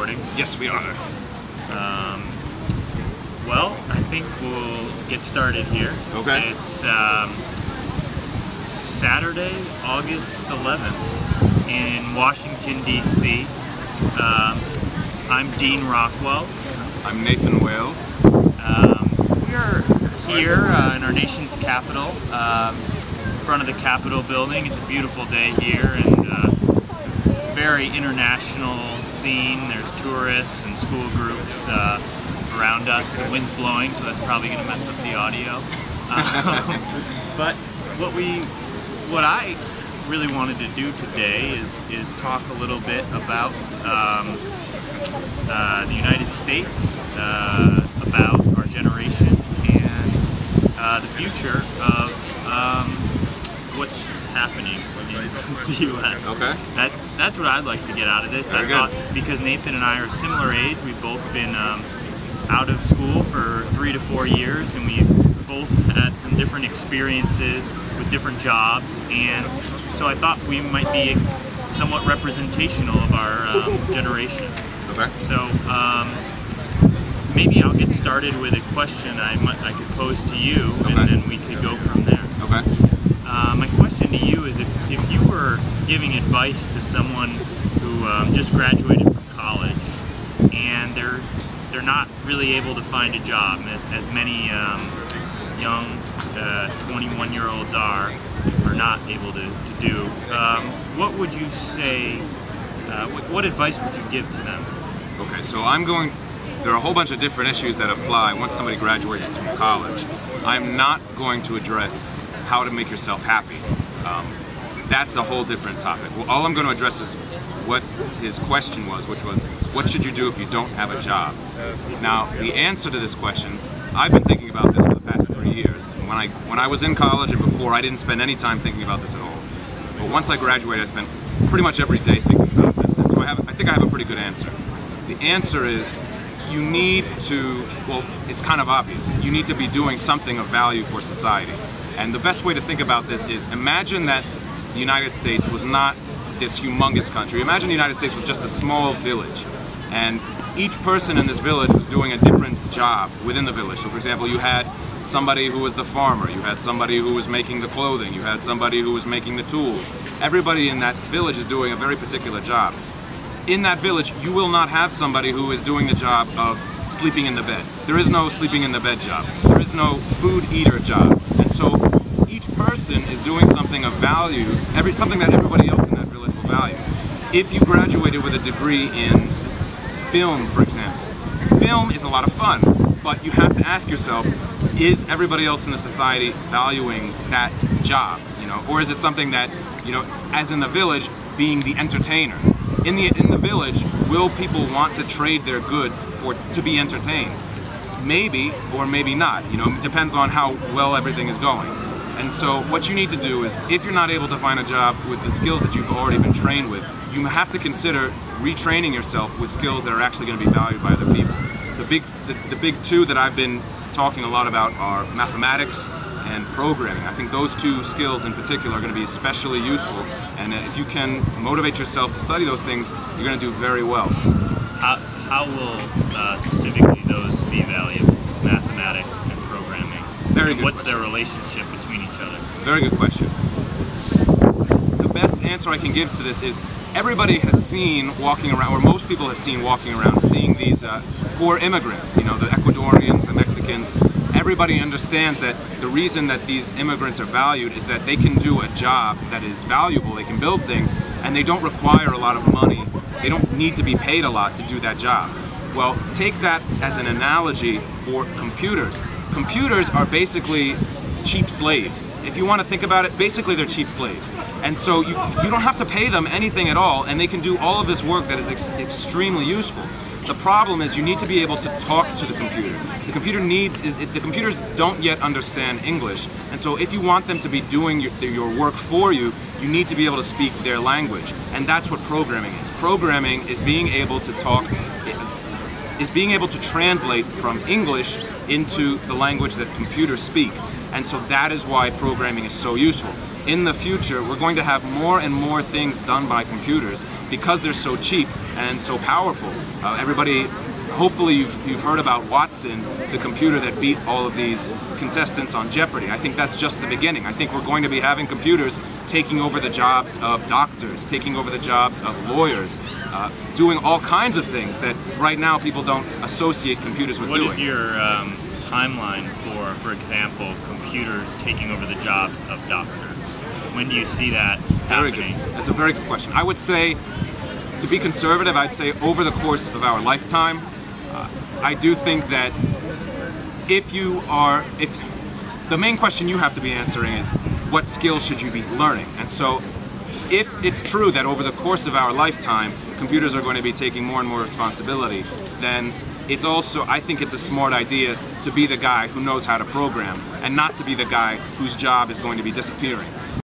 recording? Yes, we are. Well, I think we'll get started here. Okay. It's Saturday, August 11th in Washington, D.C. I'm Dean Rockwell. I'm Nathan Wales. We are here in our nation's capital, in front of the Capitol building. It's a beautiful day here and very international scene. There's tourists and school groups around us. The wind's blowing, so that's probably going to mess up the audio. But what I really wanted to do today is talk a little bit about the United States, about our generation, and the future of what's happening in the U.S. Okay. That's what I'd like to get out of this. Very I thought, because Nathan and I are similar age, we've both been out of school for 3 to 4 years, and we've both had some different experiences with different jobs, and so I thought we might be somewhat representational of our generation. Okay. So maybe I'll get started with a question I could pose to you, and then we could go from there. Okay. My question to you is, if you were giving advice to someone who just graduated from college and they're not really able to find a job, as many young 21-year-olds are not able to do, what would you say? What advice would you give to them? Okay, so there are a whole bunch of different issues that apply once somebody graduates from college. I'm not going to address how to make yourself happy. That's a whole different topic. Well, all I'm going to address is what his question was, which was, what should you do if you don't have a job? Now, the answer to this question, I've been thinking about this for the past 3 years. When I was in college and before, I didn't spend any time thinking about this at all. But once I graduated, I spent pretty much every day thinking about this, and so I think I have a pretty good answer. The answer is, you need to, well, it's kind of obvious, you need to be doing something of value for society. And the best way to think about this is, imagine that the United States was not this humongous country. Imagine the United States was just a small village, and each person in this village was doing a different job within the village. So for example, you had somebody who was the farmer, you had somebody who was making the clothing, you had somebody who was making the tools. Everybody in that village is doing a very particular job. In that village, you will not have somebody who is doing the job of sleeping in the bed. There is no sleeping in the bed job. There is no food eater job. And so each person is doing something of value, something that everybody else in that village will value. If you graduated with a degree in film, for example, film is a lot of fun, but you have to ask yourself, is everybody else in the society valuing that job? Or is it something that, as in the village, being the entertainer? In the village, will people want to trade their goods to be entertained? Maybe, or maybe not. It depends on how well everything is going. And so what you need to do is, if you're not able to find a job with the skills that you've already been trained with, you have to consider retraining yourself with skills that are actually going to be valued by other people. The big two that I've been talking a lot about are mathematics and programming. I think those two skills in particular are going to be especially useful, and if you can motivate yourself to study those things, you're going to do very well. How will specifically those be valuable, mathematics and programming? Very good. What's their relationship between each other? Very good question. The best answer I can give to this is, everybody has seen walking around, or most people have seen walking around, seeing these poor immigrants, the Ecuadorians, the Mexicans. Everybody understands that the reason that these immigrants are valued is that they can do a job that is valuable, they can build things, and they don't require a lot of money. They don't need to be paid a lot to do that job. Well, take that as an analogy for computers. Computers are basically cheap slaves. If you want to think about it, basically they're cheap slaves. And so you don't have to pay them anything at all, and they can do all of this work that is extremely useful. The problem is, you need to be able to talk to the computer. The computers don't yet understand English, and so if you want them to be doing your work for you, you need to be able to speak their language. And that's what programming is. Programming is being able to translate from English into the language that computers speak. And so that is why programming is so useful. in the future we're going to have more and more things done by computers because they're so cheap and so powerful. Hopefully you've heard about Watson, the computer that beat all of these contestants on Jeopardy. I think that's just the beginning. I think we're going to be having computers taking over the jobs of doctors, taking over the jobs of lawyers, doing all kinds of things that right now people don't associate computers with doing. What is your timeline for example, computers taking over the jobs of doctors? When do you see that happening? Very good. That's a very good question. I would say, to be conservative, I'd say over the course of our lifetime. I do think that if the main question you have to be answering is what skills should you be learning? And so if it's true that over the course of our lifetime computers are going to be taking more and more responsibility, then it's also, I think it's a smart idea to be the guy who knows how to program and not to be the guy whose job is going to be disappearing.